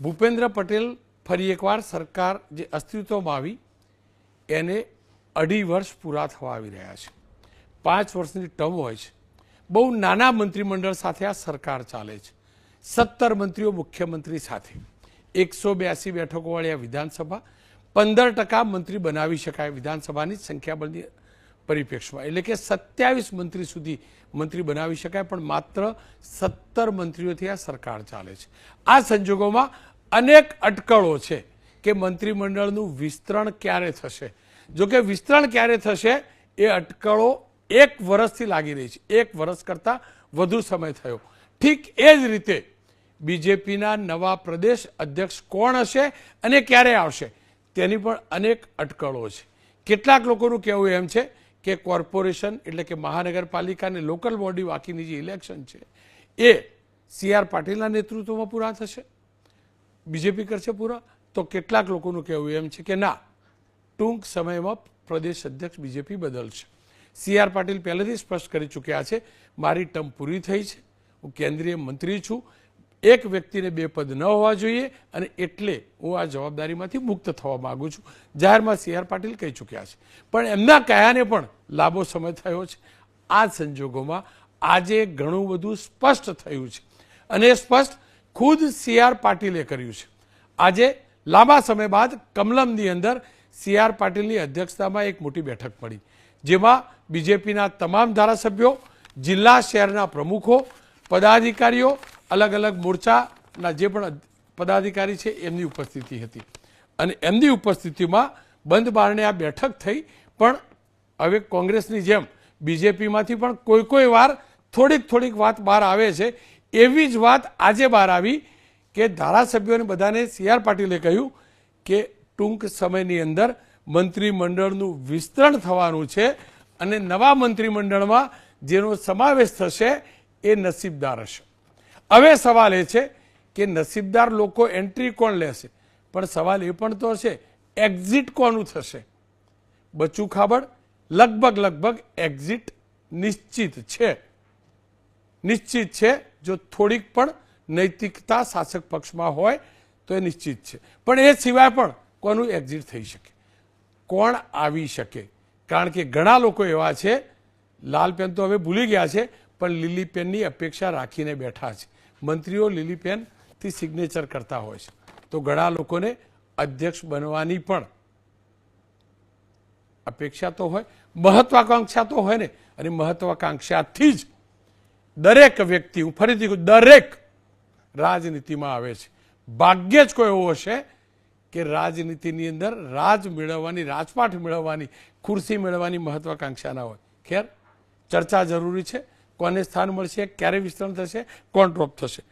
ભૂપેન્દ્ર પટેલ ફરી એકવાર સરકાર જે અસ્તિત્વમાં આવી એને 2.5 વર્ષ પૂરા થવા આવી રહ્યા છે. 5 વર્ષની ટર્મ હોય છે. બહુ નાના મંત્રીમંડળ સાથે આ સરકાર ચાલે છે. 17 મંત્રીઓ મુખ્યમંત્રી સાથે, 182 બેઠકોવાળી આ વિધાનસભા, 15% મંત્રી બનાવી શકાય વિધાનસભાની સંખ્યાબળની પરિપ્રેક્ષમાં, એટલે કે 27 મંત્રી સુધી મંત્રી બનાવી શકાય, પણ માત્ર 17 મંત્રીઓથી આ સરકાર ચાલે છે. આ સંજોગોમાં અનેક અટકળો છે કે મંત્રીમંડળનું વિસ્તરણ ક્યારે થશે. જો કે વિસ્તરણ ક્યારે થશે એ અટકળો 1 વર્ષથી લાગી રહી છે. 1 વર્ષ કરતાં વધુ સમય થયો. ઠીક એ જ રીતે બીજેપીના નવા પ્રદેશ અધ્યક્ષ કોણ હશે અને ક્યારે આવશે તેની પણ અનેક અટકળો છે. કેટલાક લોકોનું કહેવું એમ છે કે કોર્પોરેશન એટલે કે મહાનગરપાલિકા અને લોકલ બોડી બાકીની જે ઇલેક્શન છે એ CR પાટીલના નેતૃત્વમાં પૂરા થશે, બીજેપી કરશે પૂરા. તો કેટલાક લોકોનું કહેવું એમ છે કે ના, ટૂંક સમયમાં પ્રદેશ અધ્યક્ષ બીજેપી બદલશે. CR પાટીલ પહેલેથી સ્પષ્ટ કરી ચૂક્યા છે, મારી ટર્મ પૂરી થઈ છે, હું કેન્દ્રીય મંત્રી છું, એક વ્યક્તિને 2 પદ ન હોવા જોઈએ અને એટલે હું આ જવાબદારીમાંથી મુક્ત થવા માગું છું. જાહેરમાં CR પાટીલ કહી ચૂક્યા છે, પણ એમના કયાને પણ લાંબો સમય થયો છે. આ સંજોગોમાં આજે ઘણું બધું સ્પષ્ટ થયું છે અને એ સ્પષ્ટ ખુદ CR પાટીલે કર્યું છે. આજે લાંબા સમય બાદ કમલમની અંદર CR પાટીલની અધ્યક્ષતામાં એક મોટી બેઠક મળી, જેમાં બીજેપીના તમામ ધારાસભ્યો, જિલ્લા શહેરના પ્રમુખો, પદાધિકારીઓ, અલગ અલગ મોરચાના જે પણ પદાધિકારી છે એમની ઉપસ્થિતિ હતી અને એમની ઉપસ્થિતિમાં બંધ બારણે આ બેઠક થઈ. પણ હવે કોંગ્રેસની જેમ બીજેપીમાંથી પણ કોઈ વાર થોડીક વાત બહાર આવે છે. એવી જ વાત આજે બહાર આવી કે ધારાસભ્યોને બધાને CR પાટીલે કહ્યું કે ટૂંક સમયની અંદર મંત્રીમંડળનું વિસ્તરણ થવાનું છે અને નવા મંત્રીમંડળમાં જેનો સમાવેશ થશે એ નસીબદાર હશે. હવે સવાલ એ છે કે નસીબદાર લોકો એન્ટ્રી કોણ લેશે, પણ સવાલ એ પણ તો હશે એક્ઝિટ કોનું થશે. બચુ ખાબડ લગભગ એક્ઝિટ નિશ્ચિત છે. જો થોડીક પણ નૈતિકતા શાસક પક્ષમાં હોય તો એ નિશ્ચિત છે, પણ એ સિવાય પણ કોનું એક્ઝિટ થઈ શકે, કોણ આવી શકે. કારણ કે ઘણા લોકો એવા છે, લાલ પેન તો હવે ભૂલી ગયા છે, પણ લીલી પેનની અપેક્ષા રાખીને બેઠા છે. મંત્રીઓ લીલી પેનથી સિગ્નેચર કરતા હોય છે, તો ઘણા લોકોને અધ્યક્ષ બનવાની પણ અપેક્ષા તો હોય, મહત્વાકાંક્ષા તો હોય ને. અને મહત્વાકાંક્ષાથી જ દરેક વ્યક્તિ, હું ફરીથી કહું, દરેક રાજનીતિમાં આવે છે. ભાગ્ય જ કોઈ એવો હશે કે રાજનીતિની અંદર રાજ મેળવવાની, રાજપાટ મેળવવાની, ખુરશી મેળવવાની મહત્વાકાંક્ષા ના હોય. ખેર, ચર્ચા જરૂરી છે. કોને સ્થાન મળશે, ક્યારે વિસ્તરણ થશે, કોણ ડ્રોપ થશે.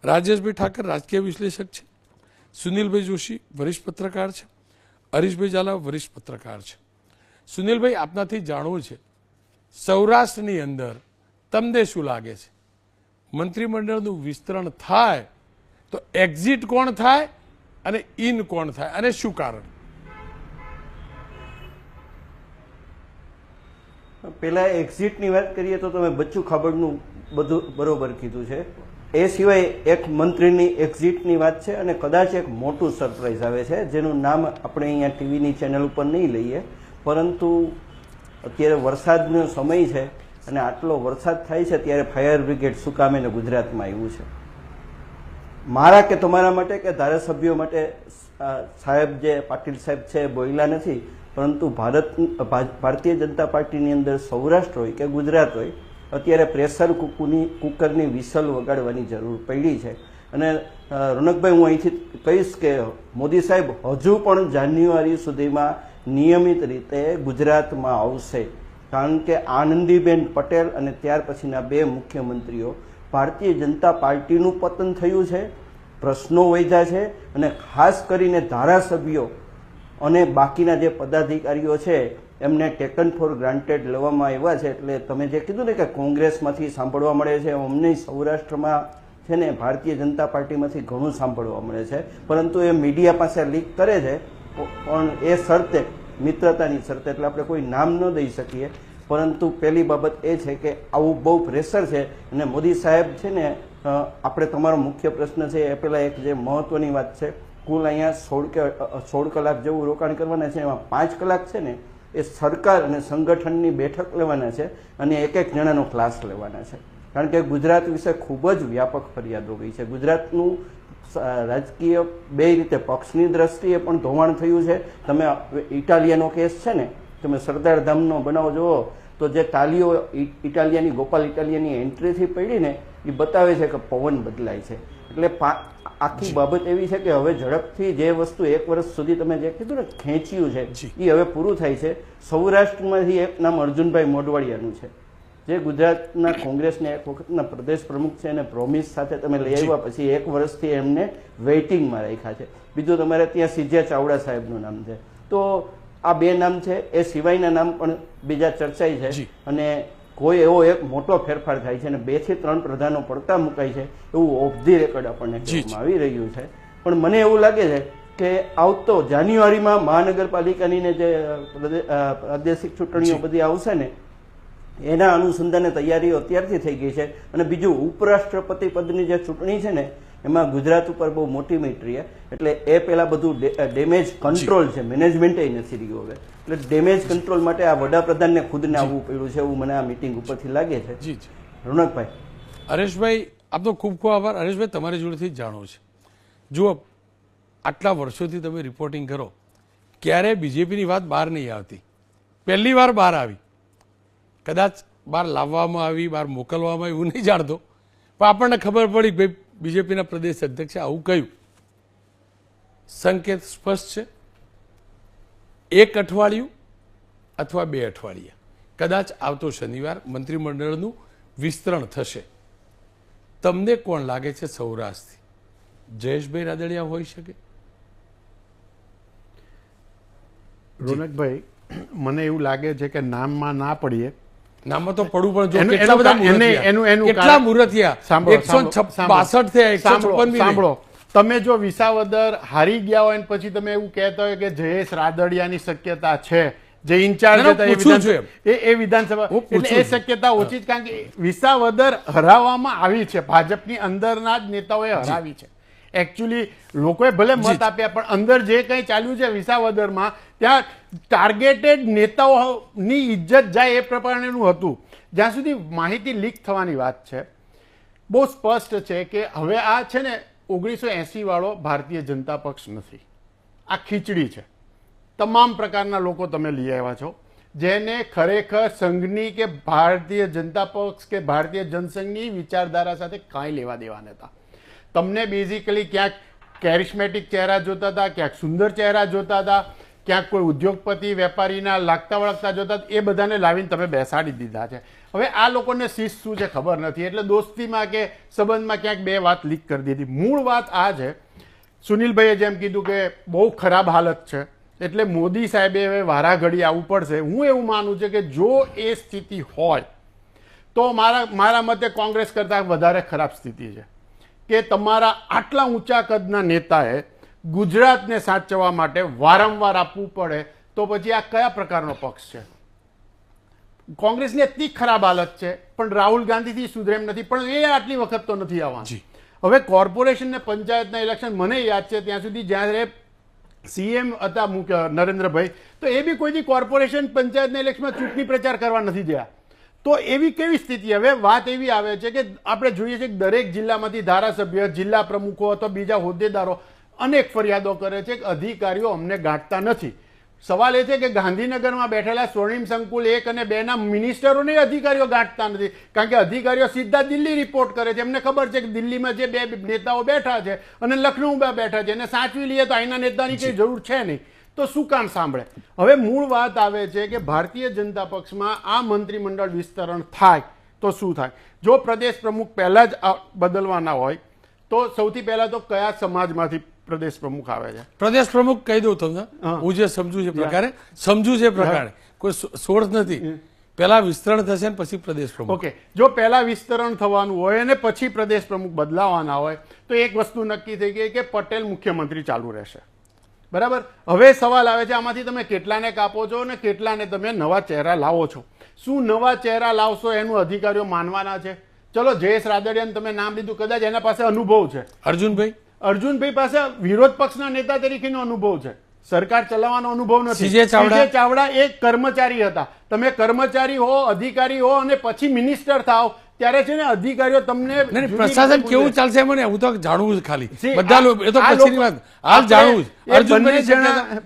રાજેશભાઈ ઠાકર રાજકીય વિશ્લેષક છે, સુનિલભાઈ જોશી વરિષ્ઠ પત્રકાર છે, હરીશભાઈ ઝાલા વરિષ્ઠ પત્રકાર છે. સુનિલભાઈ, આપનાથી જાણવું છે, સૌરાષ્ટ્રની અંદર તમને શું લાગે છે, મંત્રીમંડળનું વિસ્તરણ થાય તો એક્ઝિટ કોણ થાય અને ઇન કોણ થાય અને શું કારણ? પહેલા એક્ઝિટની વાત કરીએ તો તમે બચ્ચુ ખાબડનું બધું બરોબર કીધું છે. એ સિવાય એક મંત્રીની એક્ઝિટની વાત છે અને કદાચ એક મોટું સરપ્રાઈઝ આવે છે, જેનું નામ આપણે અહીંયા ટીવીની ચેનલ ઉપર નહીં લઈએ, પરંતુ અત્યારે વરસાદનો સમય છે અને આટલો વરસાદ થાય છે ત્યારે ફાયર બ્રિગેડ શું કામ એને ગુજરાતમાં આવ્યું છે. મારા કે તમારા માટે કે ધારાસભ્યો માટે સાહેબ જે પાટીલ સાહેબ છે બોલ્યા નથી, પરંતુ ભારતીય જનતા પાર્ટીની અંદર સૌરાષ્ટ્ર હોય કે ગુજરાત હોય, અત્યારે પ્રેશર કુકરની વિસલ વગાડવાની જરૂર પડી છે. અને રોનકભાઈ, હું અહીંથી કહીશ કે મોદી સાહેબ હજુ પણ જાન્યુઆરી સુધીમાં નિયમિત રીતે ગુજરાતમાં આવશે, કારણ કે આનંદીબેન પટેલ અને ત્યાર પછીના 2 મુખ્યમંત્રીઓ ભારતીય જનતા પાર્ટીનું પતન થયું છે, પ્રશ્નો વધ્યા છે અને ખાસ કરીને ધારાસભ્યો અને બાકીના જે પદાધિકારીઓ છે એમને ટેકન ફોર ગ્રાન્ટેડ લેવામાં આવ્યા છે. એટલે તમે જે કીધું ને કે કોંગ્રેસમાંથી સાંભળવા મળે છે, અમને સૌરાષ્ટ્રમાં છે ને ભારતીય જનતા પાર્ટીમાંથી ઘણું સાંભળવા મળે છે, પરંતુ એ મીડિયા પાસે લીક કરે છે. પણ એ શરતે, મિત્રતાની શરતે, એટલે આપણે કોઈ નામ ન દઈ શકીએ, પરંતુ પહેલી બાબત એ છે કે આવું બહુ પ્રેશર છે અને મોદી સાહેબ છે ને આપણે તમારો મુખ્ય પ્રશ્ન છે એ પહેલાં એક જે મહત્વની વાત છે, કુલ અહીંયા 16 કલાક જેવું રોકાણ કરવાના છે. એમાં 5 કલાક છે ને એ સરકાર અને સંગઠનની બેઠક લેવાના છે અને એક જણાનો ક્લાસ લેવાના છે. કારણ કે ગુજરાત વિશે ખૂબ જ વ્યાપક ફરિયાદો ગઈ છે. ગુજરાતનું રાજકીય બે રીતે પક્ષની દ્રષ્ટિએ પણ ધોવાણ થયું છે. તમે ઇટાલિયાનો કેસ છે ને, તમે સરદાર ધામનો બનાવ જુઓ તો જે તાલીઓ ઇટાલિયાની ગોપાલ ઇટાલિયાની એન્ટ્રીથી પડી ને એ બતાવે છે કે પવન બદલાય છે. એટલે આખી બાબત એવી છે કે હવે ઝડપથી જે વસ્તુ 1 વર્ષ સુધી તમે જે કીધું ને ખેંચ્યું છે એ હવે પૂરું થાય છે. સૌરાષ્ટ્રમાંથી એક નામ અર્જુનભાઈ મોઢવાડિયાનું છે, જે ગુજરાતના કોંગ્રેસના એક વખતના પ્રદેશ પ્રમુખ છે, અને પ્રોમિસ સાથે તમે લઈ આવ્યા પછી 1 વર્ષથી એમને વેઇટિંગમાં રાખ્યા છે. બીજું તમારે ત્યાં સીજિયા ચાવડા સાહેબનું નામ છે. તો આ 2 નામ છે. એ સિવાયના નામ પણ બીજા ચર્ચાય છે અને કોઈ એવો એક મોટો ફેરફાર થાય છે અને 2 થી 3 પ્રધાનો પડતા મુકાય છે એવું ઓફ ધી રેકોર્ડ આપણને કહેવામાં આવી રહ્યું છે. પણ મને એવું લાગે છે કે આવતો જાન્યુઆરીમાં મહાનગરપાલિકાની ને જે પ્રાદેશિક ચૂંટણીઓ બધી આવશે ને એના અનુસંધાને તૈયારીઓ અત્યારથી થઈ ગઈ છે. અને બીજું ઉપરાષ્ટ્રપતિ પદની જે ચૂંટણી છે ને એમાં ગુજરાત ઉપર બહુ મોટી મેટ્રી છે. એટલે એ પહેલા બધું ડેમેજ કંટ્રોલ છે, મેનેજમેન્ટ નથી રહ્યું હવે. એટલે ડેમેજ કંટ્રોલ માટે આ વડાપ્રધાનને ખુદને આવવું પડ્યું છે એવું મને આ મિટિંગ ઉપરથી લાગે છે. રોનકભાઈ. હરેશભાઈ આપનો ખૂબ ખૂબ આભાર. હરેશભાઈ તમારી જોડેથી જ જાણવું છે, જુઓ આટલા વર્ષોથી તમે રિપોર્ટિંગ કરો, ક્યારે બીજેપીની વાત બહાર નહીં આવતી, પહેલી વાર બહાર આવી. કદાચ બહાર લાવવામાં આવી, બહાર મોકલવામાં આવી એવું નહીં જાણતો, પણ આપણને ખબર પડી કે ભાઈ બીજેપીના પ્રદેશ અધ્યક્ષે આવું કહ્યું. સંકેત સ્પષ્ટ છે, 1 અઠવાડિયું અથવા 2 અઠવાડિયા કદાચ આવતો શનિવાર મંત્રીમંડળનું વિસ્તરણ થશે. તમને કોણ લાગે છે સૌરાષ્ટ્રથી? જયેશભાઈ રાદડિયા હોઈ શકે? રોનકભાઈ, મને એવું લાગે છે કે નામમાં ના પડીએ. નામમાં તો પડવું પણ જો કેટલા બધા કેટલા મુરતિયા 162 થયા, 156 સાંભળો, તમે જો વિસાવદર હારી ગયા હોય ને પછી તમે એવું કહેતા હોય કે જયેશ રાદડિયાની શક્યતા છે, જે ઇન્ચાર્જ હતા એ વિધાનસભા, એટલે એ શક્યતા ઓછી જ, કારણ કે વિસાવદર હરાવવામાં આવી છે, ભાજપની અંદરના જ નેતાઓએ હરાવી છે. એકચ્યુઅલી લોકોએ ભલે મત આપ્યા પણ અંદર જે કંઈ ચાલ્યું છે વિસાવદરમાં, ત્યાં ટાર્ગેટેડ નેતાઓની ઇજ્જત જાય એ પ્રમાણેનું હતું. જ્યાં સુધી માહિતી લીક થવાની વાત છે, બહુ સ્પષ્ટ છે કે હવે આ છે ને 1980 વાળો ભારતીય જનતા પક્ષ નથી, આ ખીચડી છે. તમામ પ્રકારના લોકો તમે લઈ આવ્યા છો જેને ખરેખર સંઘની કે ભારતીય જનતા પક્ષ કે ભારતીય જનસંઘની વિચારધારા સાથે કાંઈ લેવા દેવા નહોતા. તમને બેઝિકલી ક્યાંક કેરિસ્મેટિક ચહેરા જોતા હતા, ક્યાંક સુંદર ચહેરા જોતા હતા, ક્યાંક કોઈ ઉદ્યોગપતિ વેપારીના લાગતા વળગતા જોતા, એ બધાને લાવીને તમે બેસાડી દીધા છે. હવે આ લોકોને શિસ્ત શું છે ખબર નથી, એટલે દોસ્તીમાં કે સંબંધમાં ક્યાંક 2 વાત લીક કરી દીધી. મૂળ વાત આ છે, સુનિલભાઈએ જેમ કીધું કે બહુ ખરાબ હાલત છે, એટલે મોદી સાહેબે હવે વારા ઘડી આવવું પડશે. હું એવું માનું છું કે જો એ સ્થિતિ હોય તો મારા મતે કોંગ્રેસ કરતાં વધારે ખરાબ સ્થિતિ છે કે તમારા આટલા ઊંચા કદના નેતાએ ગુજરાતને સાચવવા માટે વારંવાર આપવું પડે, તો પછી આ કયા પ્રકારનો પક્ષ છે? કોંગ્રેસની એટલી ખરાબ હાલત છે પણ રાહુલ ગાંધીથી સુધરે એમ નથી, પણ એ આટલી વખત તો નથી આવવાનું. હવે કોર્પોરેશન ને પંચાયતના ઇલેક્શન મને યાદ છે ત્યાં સુધી, જ્યારે સીએમ હતા નરેન્દ્રભાઈ, તો એ બી કોઈથી કોર્પોરેશન પંચાયતના ઇલેક્શનમાં ચૂંટણી પ્રચાર કરવા નથી ગયા. તો એવી કેવી સ્થિતિ? હવે વાત એવી આવે છે કે આપણે જોઈએ છીએ કે દરેક જિલ્લામાંથી ધારાસભ્ય, જિલ્લા પ્રમુખો અથવા બીજા હોદ્દેદારો અનેક ફરિયાદો કરે છે કે અધિકારીઓ અમને ગાંઠતા નથી. સવાલ એ છે કે ગાંધીનગરમાં બેઠેલા સ્વર્ણિમ સંકુલ 1 અને 2 ના મિનિસ્ટરોને અધિકારીઓ ગાંઠતા નથી, કારણ કે અધિકારીઓ સીધા દિલ્હી રિપોર્ટ કરે છે. એમને ખબર છે કે દિલ્હીમાં જે 2 નેતાઓ બેઠા છે અને લખનૌમાં બેઠા છે, એને સાચવી લઈએ તો અહીંના નેતાની કંઈ જરૂર છે નહીં, તો શું કામ સાંભળે? હવે મૂળ વાત આવે છે કે ભારતીય જનતા પક્ષમાં આ મંત્રીમંડળ વિસ્તરણ થાય તો શું થાય? જો પ્રદેશ પ્રમુખ પહેલા જ બદલવાના હોય તો સૌથી પહેલા તો કયા સમાજમાંથી પ્રદેશ પ્રમુખ આવે છે? પ્રદેશ પ્રમુખ કહી દઉં તમને, હું જે સમજુ છે પ્રકારે કોઈ સોર્સ નથી. પહેલા વિસ્તરણ થશે ને પછી પ્રદેશ પ્રમુખ. ઓકે, જો પહેલા વિસ્તરણ થવાનું હોય અને પછી પ્રદેશ પ્રમુખ બદલાવાના હોય તો એક વસ્તુ નક્કી થઈ ગઈ કે પટેલ મુખ્યમંત્રી ચાલુ રહેશે. બરાબર. હવે સવાલ આવે છે આમાંથી તમે કેટલાને કાપો છો અને કેટલાને તમે નવા ચહેરા લાવો છો? શું નવા ચહેરા લાવશો એનું અધિકારીઓ માનવાના છે? ચલો જયેશ રાદડિયાનું તમે નામ લીધું, કદાચ એના પાસે અનુભવ છે. અર્જુનભાઈ પાસે વિરોધ પક્ષના નેતા તરીકેનો અનુભવ છે, સરકાર ચલાવવાનો અનુભવ નથી. સીજે ચાવડા એક કર્મચારી હતા. તમે કર્મચારી હો, અધિકારી હો અને પછી મિનિસ્ટર થાવ ત્યારે છે ને અધિકારીઓ તમને પ્રશાસન કેવું ચાલશે મને હું તો જાણવું ખાલી બધા લોકો એ તો પછીની વાત હાલ જાણવું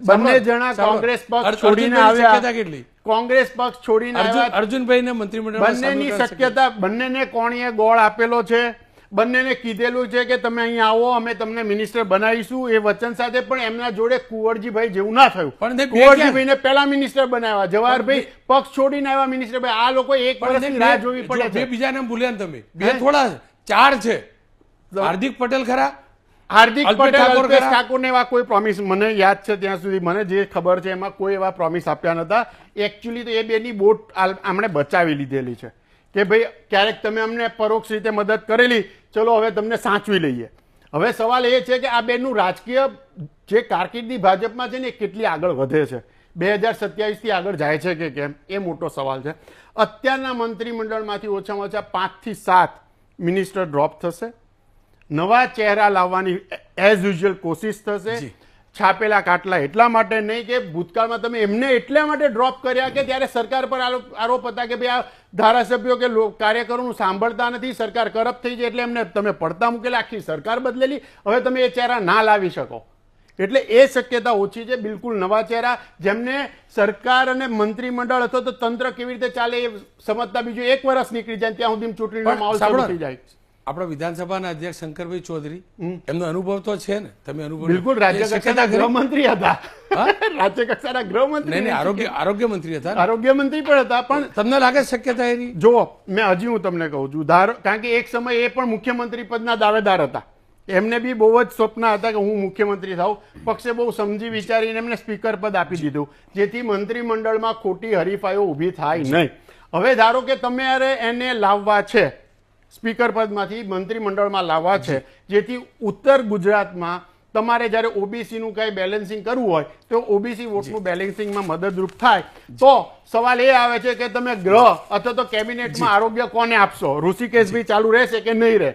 બંને જણા કોંગ્રેસ પક્ષ છોડીને આવ્યા. કેટલી કોંગ્રેસ પક્ષ છોડીને આવ્યા. અર્જુનભાઈ ને મંત્રીમંડળ બંનેની શક્યતા, બંનેને કોણીએ ગોળ આપેલો છે, બંનેને કીધેલું છે કે તમે અહીં આવો અમે તમને મિનિસ્ટર બનાવીશું એ વચન સાથે, પણ એમના જોડે કુંવરજીભાઈ જેવું ના થયું. કુંવરજીભાઈને પહેલા મિનિસ્ટર બનાવ્યા, જવાહરભાઈ પક્ષ છોડીને આવ્યા મિનિસ્ટર. આ લોકો એક વર્ષની રાહ જોવી પડે છે. બીજા નામ ભૂલ્યા ને તમે, બે થોડા 4 છે. હાર્દિક પટેલ ખરા, હાર્દિક પટેલ, અલ્પેશ ઠાકોર ને એવા કોઈ પ્રોમિસ મને યાદ છે ત્યાં સુધી, મને જે ખબર છે એમાં કોઈ એવા પ્રોમિસ આપ્યા નતા. એકચ્યુઅલી તો એ બેની બોટ આમણે બચાવી લીધેલી છે કે ભાઈ ક્યારેક તમે અમને પરોક્ષ રીતે મદદ કરેલી, ચલો હવે તમને સાચવી લઈએ. હવે સવાલ એ છે કે આ બેનું રાજકીય જે કારકિર્દી ભાજપમાં છે ને એ કેટલી આગળ વધે છે, 2027 થી આગળ જાય છે કે કેમ, એ મોટો સવાલ છે. અત્યારના મંત્રીમંડળમાંથી ઓછામાં ઓછા 5 થી 7 મિનિસ્ટર ડ્રોપ થશે, નવા ચહેરા લાવવાની એઝ યુઝ્યુઅલ કોશિશ થશે. છાપેલા કાટલા એટલા માટે નહીં કે ભૂતકાળમાં તમે એમને એટલા માટે ડ્રોપ કર્યા કે ત્યારે સરકાર પર આરોપ હતા કે ભાઈ આ ધારાસભ્યો કે કાર્યકરોનું સાંભળતા નથી, સરકાર કરપ્ટ થઈ જાય એટલે એમને તમે પડતા મૂકેલા, આખી સરકાર બદલેલી, હવે તમે એ ચહેરા ના લાવી શકો. એટલે એ શક્યતા ઓછી છે. બિલકુલ નવા ચહેરા જેમને સરકાર અને મંત્રીમંડળ અથવા તો તંત્ર કેવી રીતે ચાલે એ સમજતા બીજું 1 વર્ષ નીકળી જાય ત્યાં સુધી ચૂંટણીનો માહોલ શરૂ થઈ જાય. આપણા વિધાનસભાના અધ્યક્ષ શંકરભાઈ ચૌધરી, એમનો અનુભવ તો છે ને, તમે અનુભવ બિલકુલ રાજ્ય કક્ષાના ગૃહમંત્રી હતા. રાજ્ય કક્ષાના ગૃહમંત્રી નહીં, આરોગ્ય મંત્રી હતા, આરોગ્ય મંત્રી પણ હતા. પણ તમને લાગે શક્યતા એની? જુઓ, હજી હું તમને કહું છું, કારણ કે એક સમય એ પણ મુખ્યમંત્રી પદના દાવેદાર હતા. એમને બી બહુ જ સ્વપ્ન હતા કે હું મુખ્યમંત્રી થાઉં. પક્ષે બહુ સમજી વિચારીને એમને સ્પીકર પદ આપી દીધું જેથી મંત્રીમંડળમાં ખોટી હરીફાઈઓ ઊભી થાય નહીં. હવે ધારો કે તમારે એને લાવવા છે, સ્પીકર પદમાંથી મંત્રીમંડળમાં લાવવા છે, જેથી ઉત્તર ગુજરાતમાં તમારે જ્યારે ઓબીસીનું કંઈ બેલેન્સિંગ કરવું હોય તો ઓબીસી વોટનું બેલેન્સિંગમાં મદદરૂપ થાય. તો સવાલ એ આવે છે કે તમે ગૃહ અથવા તો કેબિનેટમાં આરોગ્ય કોને આપશો? ઋષિકેશભાઈ ચાલુ રહેશે કે નહીં રહે?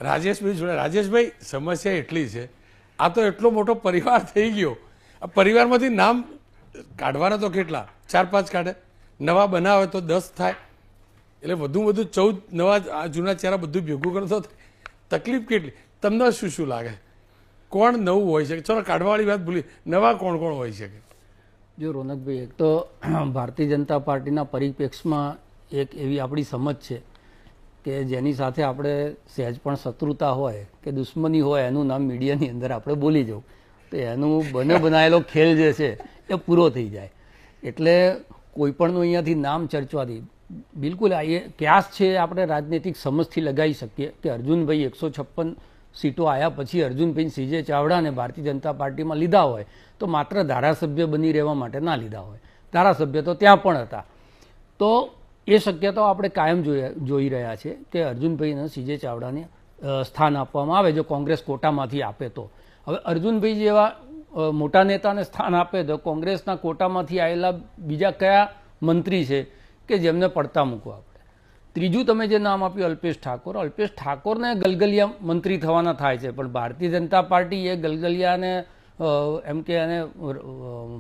રાજેશભાઈ જોડે. રાજેશભાઈ, સમસ્યા એટલી છે, આ તો એટલો મોટો પરિવાર થઈ ગયો, આ પરિવારમાંથી નામ કાઢવાના તો કેટલા 4-5 કાઢે, નવા બનાવે તો 10 થાય, એટલે વધુ 14 નવા જૂના ચહેરા બધું ભેગું કરો તો તકલીફ કેટલી. તમને શું લાગે કોણ નવું હોય શકે? ચલો કાઢવાવાળી વાત ભૂલી, નવા કોણ હોય શકે? જો રોનકભાઈ, એક તો ભારતીય જનતા પાર્ટીના પરિપ્રેક્ષમાં એક એવી આપણી સમજ છે કે જેની સાથે આપણે સહેજ પણ શત્રુતા હોય કે દુશ્મની હોય એનું નામ મીડિયાની અંદર આપણે બોલી જવું તો એનું બનાયેલો ખેલ જે છે એ પૂરો થઈ જાય. એટલે કોઈ પણનું અહીંયાથી નામ ચર્ચવાથી બિલકુલ આ એ ક્યાસ છે આપણે રાજનૈતિક સમજથી લગાવી શકીએ કે અર્જુનભાઈ 156 સીટો આવ્યા પછી અર્જુનભાઈ સીજે ચાવડાને ભારતીય જનતા પાર્ટીમાં લીધા હોય તો માત્ર ધારાસભ્ય બની રહેવા માટે ના લીધા હોય, ધારાસભ્ય તો ત્યાં પણ હતા. તો એ શક્યતાઓ આપણે કાયમ જોઈ રહ્યા છે કે અર્જુનભાઈને સીજે ચાવડાને સ્થાન આપવામાં આવે જો કોંગ્રેસ કોટામાંથી આપે તો. હવે અર્જુનભાઈ જેવા મોટા નેતાને સ્થાન આપે તો કોંગ્રેસના કોટામાંથી આવેલા બીજા કયા મંત્રી છે કે જેમને પડતા મૂકવા આપણે? ત્રીજું તમે જે નામ આપ્યું અલ્પેશ ઠાકોરને ગલગલિયા મંત્રી થવાના થાય છે, પણ ભારતીય જનતા પાર્ટી એ ગલગલિયાને એમ કે એને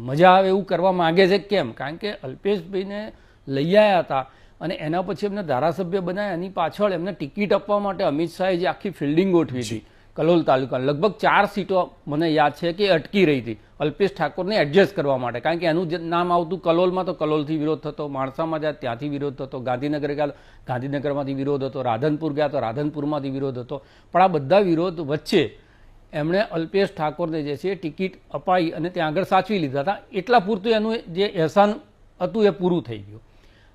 મજા આવે એવું કરવા માગે છે. કેમ? કારણ કે અલ્પેશભાઈને લઈ આવ્યા હતા અને એના પછી એમને ધારાસભ્ય બનાવ્યા, એની પાછળ એમને ટિકિટ આપવા માટે અમિત શાહે જે આખી ફિલ્ડિંગ ગોઠવી હતી કલોલ તાલુકા, લગભગ 4 સીટો મને યાદ છે કે અટકી રહી હતી અલ્પેશ ઠાકોરને એડજસ્ટ કરવા માટે. કારણ કે એનું જે નામ આવતું કલોલમાં તો કલોલથી વિરોધ થતો, માણસામાં ગયા ત્યાંથી વિરોધ થતો, ગાંધીનગર ગયા ગાંધીનગરમાંથી વિરોધ હતો, રાધનપુર ગયા તો રાધનપુરમાંથી વિરોધ હતો. પણ આ બધા વિરોધ વચ્ચે એમણે અલ્પેશ ઠાકોરને જે છે ટિકિટ અપાઈ અને ત્યાં આગળ સાચવી લીધા હતા. એટલા પૂરતું એનું જે એહસાન હતું એ પૂરું થઈ ગયું.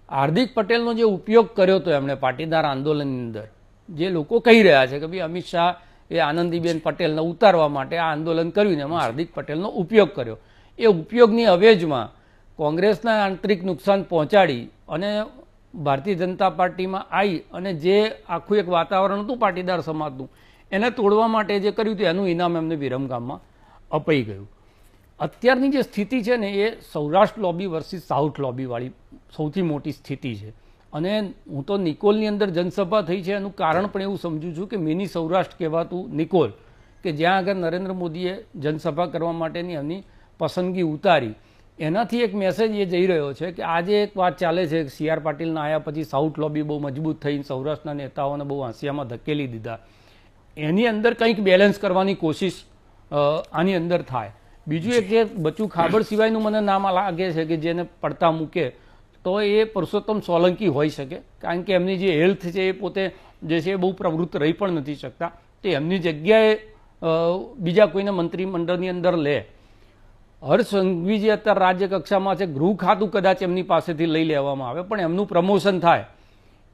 હાર્દિક પટેલનો જે ઉપયોગ કર્યો હતો એમણે પાટીદાર આંદોલનની અંદર, જે લોકો કહી રહ્યા છે કે ભાઈ અમિત શાહ એ આનંદીબેન પટેલને ઉતારવા માટે આ આંદોલન કર્યું ને એમાં હાર્દિક પટેલનો ઉપયોગ કર્યો. એ ઉપયોગની અવેજમાં કોંગ્રેસના આંતરિક નુકસાન પહોંચાડી અને ભારતીય જનતા પાર્ટીમાં આવી અને જે આખું એક વાતાવરણ હતું પાટીદાર સમાજનું એને તોડવા માટે જે કર્યું હતું એનું ઇનામ એમને વિરમગામમાં અપાઈ ગયું. અત્યારની જે સ્થિતિ છે ને એ સૌરાષ્ટ્ર લોબી વર્સિસ સાઉથ લોબીવાળી સૌથી મોટી સ્થિતિ છે. અને હું તો નિકોલની અંદર જનસભા થઈ છે એનું કારણ પણ એવું સમજુ છું કે મિની સૌરાષ્ટ્ર કહેવાતું નિકોલ, કે જ્યાં આગળ નરેન્દ્ર મોદીએ જનસભા કરવા માટેની એમની પસંદગી ઉતારી, એનાથી એક મેસેજ એ જઈ રહ્યો છે કે આજે એક વાત ચાલે છે કે સી આર પાટીલના આવ્યા પછી સાઉથ લોબી બહુ મજબૂત થઈને સૌરાષ્ટ્રના નેતાઓને બહુ હાંસિયામાં ધકેલી દીધા, એની અંદર કંઈક બેલેન્સ કરવાની કોશિશ આની અંદર થાય. બીજું એક જે બચુ ખાબડ સિવાયનું મને નામ લાગે છે કે જેને પડતા મૂકે તો એ પુરુષોત્તમ સોલંકી હોઈ શકે, કારણ કે એમની જે હેલ્થ છે એ પોતે જે છે એ બહુ પ્રવૃત્ત રહી પણ નથી શકતા, તો એમની જગ્યાએ બીજા કોઈને મંત્રીમંડળની અંદર લે. હર્ષ સંઘવી જે અત્યારે રાજ્ય કક્ષામાં છે, ગૃહ ખાતું કદાચ એમની પાસેથી લઈ લેવામાં આવે પણ એમનું પ્રમોશન થાય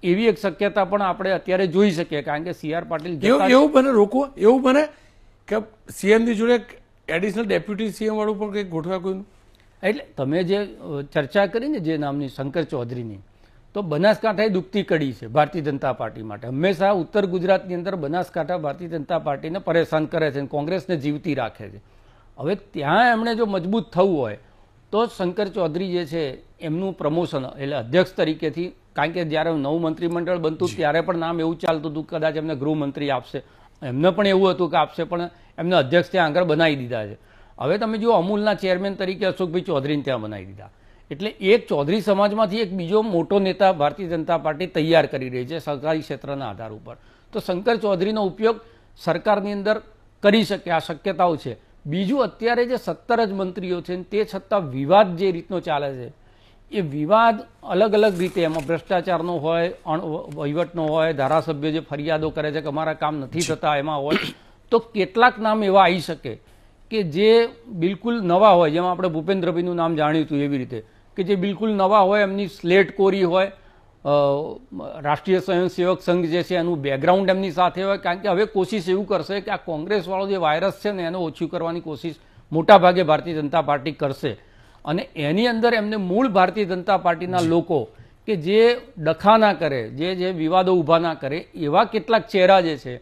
એવી એક શક્યતા પણ આપણે અત્યારે જોઈ શકીએ, કારણ કે સી આર પાટીલ એવું બને રોકવો, એવું બને કે સીએમની જોડે એડિશનલ ડેપ્યુટી સીએમ વાળું પણ કંઈક ગોઠવા કોઈનું. એટલે તમે જે ચર્ચા કરી ને જે નામની શંકર ચૌધરીની, તો બનાસકાંઠા એ દુખતી કડી છે ભારતીય જનતા પાર્ટી માટે. હંમેશા ઉત્તર ગુજરાતની અંદર બનાસકાંઠા ભારતીય જનતા પાર્ટીને પરેશાન કરે છે અને કોંગ્રેસને જીવતી રાખે છે. હવે ત્યાં એમણે જો મજબૂત થવું હોય તો શંકર ચૌધરી જે છે એમનું પ્રમોશન એટલે અધ્યક્ષ તરીકેથી, કારણ કે જ્યારે નવું મંત્રીમંડળ બનતું ત્યારે પણ નામ એવું ચાલતું હતું કદાચ એમને ગૃહમંત્રી આપશે, એમને પણ એવું હતું કે આપશે, પણ એમને અધ્યક્ષ ત્યાં આગળ બનાવી દીધા છે. હવે તમે જુઓ અમૂલના ચેરમેન તરીકે અશોકભાઈ ચૌધરીને ત્યાં બનાવી દીધા, એટલે એક ચૌધરી સમાજમાંથી એક બીજો મોટો નેતા ભારતીય જનતા પાર્ટી તૈયાર કરી રહી છે સરકારી ક્ષેત્રના આધાર ઉપર. તો શંકર ચૌધરીનો ઉપયોગ સરકારની અંદર કરી શકે, આ શક્યતાઓ છે. બીજું અત્યારે જે 17 જ મંત્રીઓ છે તે છતાં વિવાદ જે રીતનો ચાલે છે એ વિવાદ અલગ અલગ રીતે, એમાં ભ્રષ્ટાચારનો હોય, વહીવટનો હોય, ધારાસભ્યો જે ફરિયાદો કરે છે કે અમારા કામ નથી થતા એમાં હોય, તો કેટલાક નામ એવા આવી શકે કે જે બિલકુલ નવા હોય, જેમાં આપણે ભૂપેન્દ્રભાઈનું નામ જાણ્યું હતું એવી રીતે, કે જે બિલકુલ નવા હોય, એમની સ્લેટ કોરી હોય, રાષ્ટ્રીય સ્વયંસેવક સંઘ જે છે એનું બેકગ્રાઉન્ડ એમની સાથે હોય, કારણ કે હવે કોશિશ એવું કરશે કે આ કોંગ્રેસવાળો જે વાયરસ છે ને એને ઓછું કરવાની કોશિશ મોટાભાગે ભારતીય જનતા પાર્ટી કરશે. અને એની અંદર એમને મૂળ ભારતીય જનતા પાર્ટીના લોકો કે જે ડખા ના કરે, જે વિવાદો ઊભા ના કરે, એવા કેટલાક ચહેરા જે છે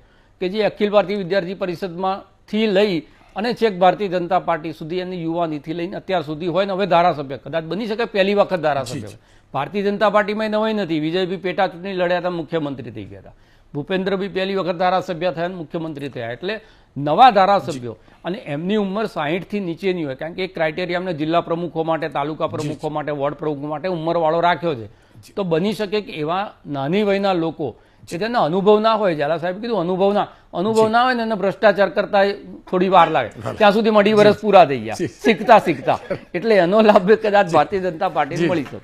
કે જે અખિલ ભારતીય વિદ્યાર્થી પરિષદમાંથી લઈ અને છેક ભારતીય જનતા પાર્ટી સુધી એની યુવાનીથી લઈને અત્યાર સુધી હોય ને હવે ધારાસભ્ય કદાચ બની શકે, પહેલી વખત ધારાસભ્ય. ભારતીય જનતા પાર્ટીમાં નવાઈ નથી, વિજયભાઈ પેટા ચૂંટણી લડ્યા હતા, મુખ્યમંત્રી થઈ ગયા હતા, ભૂપેન્દ્રભાઈ પહેલી વખત ધારાસભ્ય થયા મુખ્યમંત્રી થયા, એટલે નવા ધારાસભ્યો અને એમની ઉંમર 60 થી નીચેની હોય, કારણ કે એક ક્રાઇટેરિયા અમને જિલ્લા પ્રમુખો માટે, તાલુકા પ્રમુખો માટે, વોર્ડ પ્રમુખ માટે ઉંમરવાળો રાખ્યો છે. તો બની શકે કે એવા નાની વયના લોકો કે તેને અનુભવ ના હોય, ઝાલા સાહેબ કીધું અનુભવ ના હોય ને એને ભ્રષ્ટાચાર કરતા થોડી વાર લાગે, ત્યાં સુધી 2 વર્ષ પૂરા થઈ ગયા શીખતા, એટલે એનો લાભ કદાચ ભારતીય જનતા પાર્ટીને મળી શકે.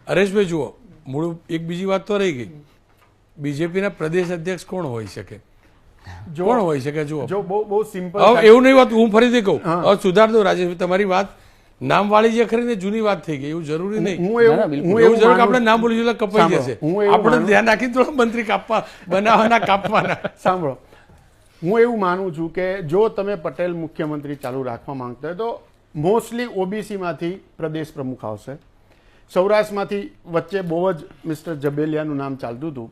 હરેશભાઈ જુઓ, મૂળ એક બીજી વાત તો રહી ગઈ, બીજેપીના પ્રદેશ અધ્યક્ષ કોણ હોઈ શકે, કોણ હોઈ શકે? જુઓ બહુ સિમ્પલ, એવું નહીં વાત, હું ફરીથી કહું, હવે સુધાર દો રાજેશભાઈ, તમારી વાત નામ વાળી જે ખરી ને જૂની વાત થઈ ગઈ, એવું જરૂરી નહીં, એવું જરૂર આપણે નામ બોલી એટલે કપાઈ જશે, આપણે ધ્યાન રાખી થોડા મંત્રી બનાવવાના કાપવાના. સાંભળો, હું એવું માનું છું કે જો તમે પટેલ મુખ્યમંત્રી ચાલુ રાખવા માંગતા હોય તો મોસ્ટલી ઓબીસી માંથી પ્રદેશ પ્રમુખ આવશે. સૌરાષ્ટ્રમાંથી વચ્ચે બહુ જ મિસ્ટર જબેલિયાનું નામ ચાલતું હતું.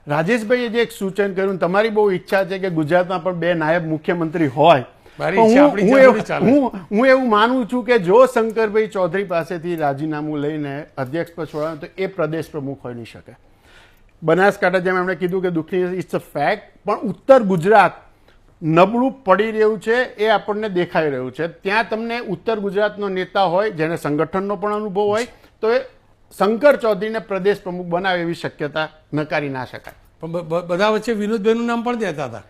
રાજેશભાઈએ જે એક સૂચન કર્યું, તમારી બહુ ઈચ્છા છે કે ગુજરાતમાં પણ 2 નાયબ મુખ્યમંત્રી હોય, હું એવું માનું છું કે જો શંકરભાઈ ચૌધરી પાસેથી રાજીનામું લઈને અધ્યક્ષ પદ છોડવાનું તો એ પ્રદેશ પ્રમુખ હોઈ નહીં શકે. બનાસકાંઠા જેમ એમણે કીધું કે દુઃખની ઇટ્સ અ ફેક્ટ, પણ ઉત્તર ગુજરાત નબળું પડી રહ્યું છે એ આપણને દેખાઈ રહ્યું છે. ત્યાં તમને ઉત્તર ગુજરાતનો નેતા હોય જેને સંગઠનનો પણ અનુભવ હોય તો એ શંકર ચૌધરીને પ્રદેશ પ્રમુખ બનાવે એવી શક્યતા નકારી ના શકાય. પણ બધા વચ્ચે વિનોદભાઈનું નામ પણ દેતા હતા.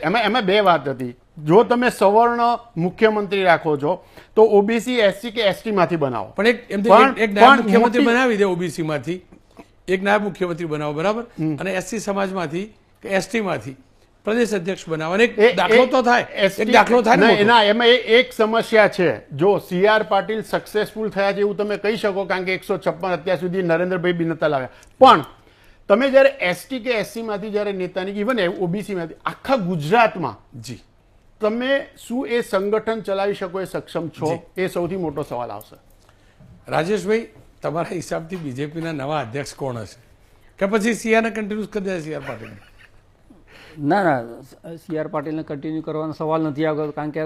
એમાં 2 વાત હતી. જો તમે સવર્ણ મુખ્યમંત્રી રાખો છો તો ઓબીસી, એસસી કે એસટી માંથી બનાવો, પણ એક નાયબ મુખ્યમંત્રી બનાવી દે, ઓબીસી માંથી એક નાયબ મુખ્યમંત્રી બનાવો, બરાબર, અને એસસી સમાજમાંથી કે એસટી માંથી પ્રદેશ અધ્યક્ષ બનાવવાનો એક દાખલો તો થાય, એક દાખલો થાય. એના એમાં એક સમસ્યા છે, જો સી આર પાટીલ સક્સેસફુલ થયા છે એવું તમે કહી શકો, કારણ કે 156 અત્યાર સુધી નરેન્દ્રભાઈ બી નતા લાવ્યા, પણ તમે જ્યારે એસટી કે એસસી માંથી જ્યારે નેતાની, ઇવન ઓબીસી માંથી આખા ગુજરાતમાં તમે શું એ સંગઠન ચલાવી શકો એ સક્ષમ છો? એ સૌથી મોટો સવાલ આવશે. રાજેશભાઈ, તમારા હિસાબથી બીજેપીના નવા અધ્યક્ષ કોણ હશે, કે પછી સીઆરને કન્ટિન્યુઅસ કરી દે સીઆર પાટીલ? ના સી આર પાટીલને કન્ટિન્યુ કરવાનો સવાલ નથી આવતો, કારણ કે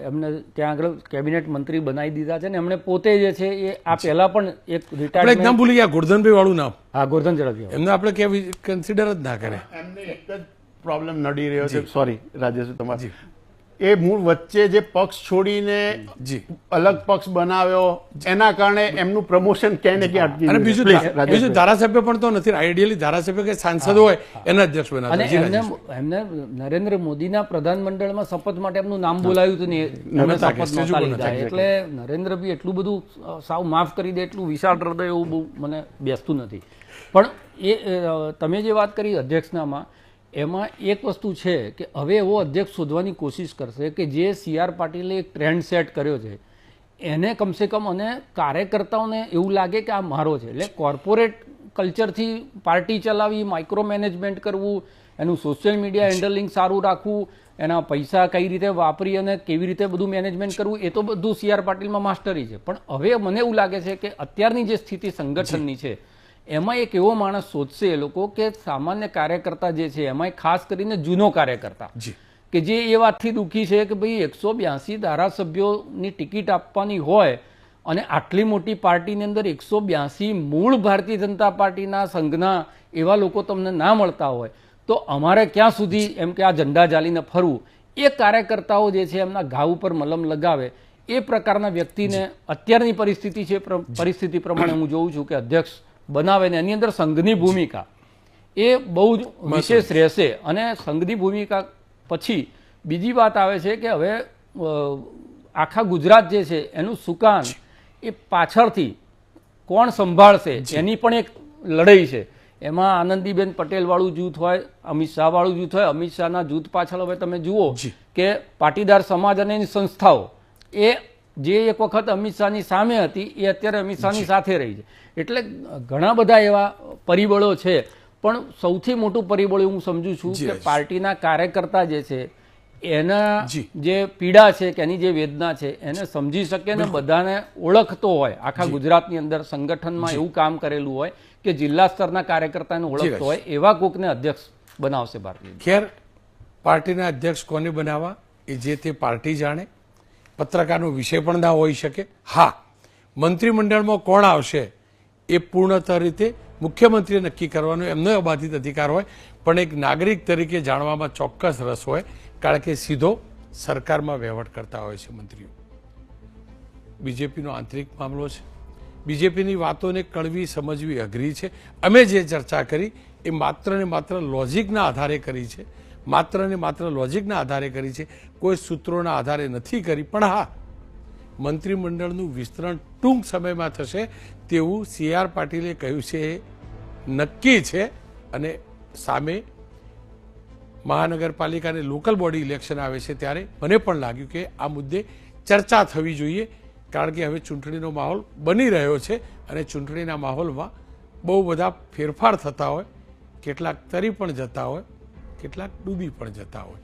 એમને ત્યાં આગળ કેબિનેટ મંત્રી બનાવી દીધા છે ને એમણે પોતે જે છે એ આ પહેલા પણ એક આપણે રિટાયર્ડ એકદમ ભૂલી ગયા ગોરધનભાઈ વાળું નામ, હા ગોરધન ઝડફિયા, એમને આપણે કેવી કન્સિડર જ ના કરે. એમને એક જ પ્રોબ્લેમ નડી રહ્યો છે, સોરી રાજેશ તમારે, એ મૂળ વચ્ચે જે પક્ષ છોડીને જી અલગ પક્ષ બનાવ્યો એના કારણે એમનું પ્રમોશન ક્યાંય ને ક્યાં અટકી અને ગયું છે. બીજું Please, રાજેશ. બીજું ધારાસભ્ય પણ તો નથી, આઈડિયલી ધારાસભ્ય કે સાંસદ હોય એના અધ્યક્ષ અને બનાવતા. જી એમને રાજેશ. એમને નરેન્દ્ર મોદીના પ્રધાનમંડળમાં શપથ માટે એમનું નામ બોલાવ્યું હતું ને એમને નહોતા કે શપથ સ્ટેજ નહોતા ઉપર લીધા, નહોતા. એટલે નરેન્દ્ર બી એટલું બધું સાવ માફ કરી દે એટલું વિશાળ હૃદય એવું બહુ મને બેસતું નથી. પણ એ તમે જે વાત કરી અધ્યક્ષનામાં, એમાં એક વસ્તુ છે કે હવે એવો અધ્યક્ષ શોધવાની કોશિશ કરશે કે જે સી આર પાટીલે એક ટ્રેન્ડ સેટ કર્યો છે એને કમસે કમ અને કાર્યકર્તાઓને એવું લાગે કે આ મારો છે. એટલે કોર્પોરેટ કલ્ચરથી પાર્ટી ચલાવી, માઇક્રો મેનેજમેન્ટ કરવું, એનું સોશિયલ મીડિયા હેન્ડલિંગ સારું રાખવું, એના પૈસા કઈ રીતે વાપરી અને કેવી રીતે બધું મેનેજમેન્ટ કરવું, એ તો બધું સી આર પાટીલમાં માસ્ટરી છે. પણ હવે મને એવું લાગે છે કે અત્યારની જે સ્થિતિ સંગઠનની છે એમાં એક એવો માણસ શોધશે એ લોકો કે સામાન્ય કાર્યકર્તા જે છે એમાં ખાસ કરીને જૂનો કાર્યકર્તા જી કે જે એ વાતથી દુઃખી છે કે ભાઈ 182 ધારાસભ્યોની ટિકિટ આપવાની હોય અને આટલી મોટી પાર્ટીની અંદર 182 મૂળ ભારતીય જનતા પાર્ટીના સંઘના એવા લોકો તમને ના મળતા હોય તો અમારે ક્યાં સુધી એમ કે આ ઝંડા ઝાલીને ફરવું. એ કાર્યકર્તાઓ જે છે એમના ઘા ઉપર મલમ લગાવે એ પ્રકારના વ્યક્તિને અત્યારની પરિસ્થિતિ છે પરિસ્થિતિ પ્રમાણે હું જોઉં છું કે અધ્યક્ષ બનાવે ને એની અંદર સંઘની ભૂમિકા એ બહુ જ વિશેષ રહેશે. અને સંઘની ભૂમિકા પછી બીજી વાત આવે છે કે હવે આખા ગુજરાત જે છે એનું સુકાન એ પાછળથી કોણ સંભાળશે એની પણ એક લડાઈ છે. એમાં આનંદીબેન પટેલ વાળું જૂથ હોય, અમિત શાહ વાળું જૂથ હોય, અમિત શાહના જૂથ પાછળ હવે તમે જુઓ કે પાટીદાર સમાજ અને એની સંસ્થાઓ એ જે એક વખત અમિત શાહની સામે હતી એ અત્યારે અમિત શાહની સાથે રહી છે. એટલે ઘણા બધા એવા પરિબળો છે. પણ સૌથી મોટું પરિબળ હું સમજુ છું કે પાર્ટીના કાર્યકર્તા જે છે એના જે પીડા છે કે એની જે વેદના છે એને સમજી શકે ને બધાને ઓળખતો હોય, આખા ગુજરાતની અંદર સંગઠનમાં એવું કામ કરેલું હોય કે જિલ્લા સ્તરના કાર્યકર્તાને ઓળખતો હોય એવા કોકને અધ્યક્ષ બનાવશે ભારતીય. ખેર પાર્ટીના અધ્યક્ષ કોને બનાવવા એ જે તે પાર્ટી જાણે, પત્રકારનો વિષય પણ ના હોઈ શકે. હા, મંત્રીમંડળમાં કોણ આવશે એ પૂર્ણતઃ રીતે મુખ્યમંત્રીએ નક્કી કરવાનો એમનો અબાધિત અધિકાર હોય, પણ એક નાગરિક તરીકે જાણવામાં ચોક્કસ રસ હોય, કારણ કે સીધો સરકારમાં વહીવટ કરતા હોય છે મંત્રીઓ. બીજેપીનો આંતરિક મામલો છે. બીજેપીની વાતોને કળવી સમજવી અઘરી છે. અમે જે ચર્ચા કરી એ માત્ર ને માત્ર લોજિકના આધારે કરી છે, માત્ર ને માત્ર લોજિકના આધારે કરી છે, કોઈ સૂત્રોના આધારે નથી કરી. પણ હા, મંત્રીમંડળનું વિસ્તરણ ટૂંક સમયમાં થશે તેવું સી આર પાટીલે કહ્યું છે એ નક્કી છે. અને સામે મહાનગરપાલિકા અને લોકલ બોડી ઇલેક્શન આવે છે ત્યારે મને પણ લાગ્યું કે આ મુદ્દે ચર્ચા થવી જોઈએ, કારણ કે હવે ચૂંટણીનો માહોલ બની રહ્યો છે અને ચૂંટણીના માહોલમાં બહુ બધા ફેરફાર થતા હોય, કેટલાક તરી પણ જતા હોય, કેટલાક ડૂબી પણ જતા હોય.